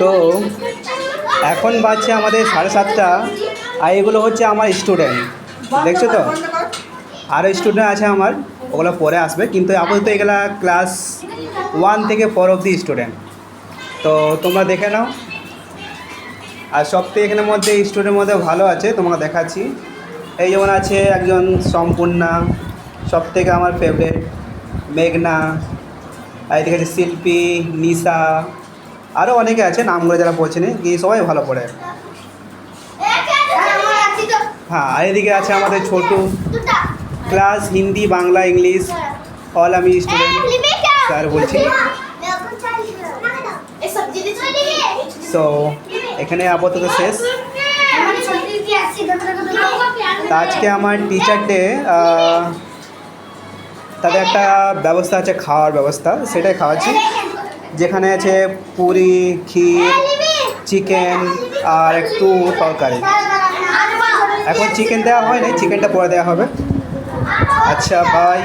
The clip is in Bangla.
তো এখন বাজছে আমাদের 7:30, আর এগুলো হচ্ছে আমার স্টুডেন্ট, দেখছো তো। আরও স্টুডেন্ট আছে আমার, ওগুলো পরে আসবে, কিন্তু আপাতত এগুলা ক্লাস 1 থেকে 4 অবধি স্টুডেন্ট। তো তোমরা দেখে নাও। আর সবথেকে এখানের মধ্যে স্টুডেন্টের মধ্যে ভালো আছে, তোমাকে দেখাচ্ছি। এই যেমন আছে একজন সম্পূর্ণা, সবথেকে আমার ফেভারিট, মেঘনা, আর এদিকে আছে শিল্পী, নিশা, আরও অনেকে আছে, নামগুলো যারা পড়ছে না কি, সবাই ভালো পড়ে। হ্যাঁ, আর এদিকে আছে আমাদের Chhotu, class Hindi, Bangla, English all আমি স্টুডেন্ট স্যার বলছি। সো এখানে আপাতত শেষ। তা আজকে আমার টিচার ডে, তাদের একটা ব্যবস্থা আছে, খাওয়ার ব্যবস্থা, সেটাই খাওয়াচ্ছি। যেখানে আছে পুরি, ক্ষীর, চিকেন আর একটু তরকারি। এখন চিকেন দেওয়া হয় না, চিকেনটা পরে দেওয়া হবে। আচ্ছা, বাই।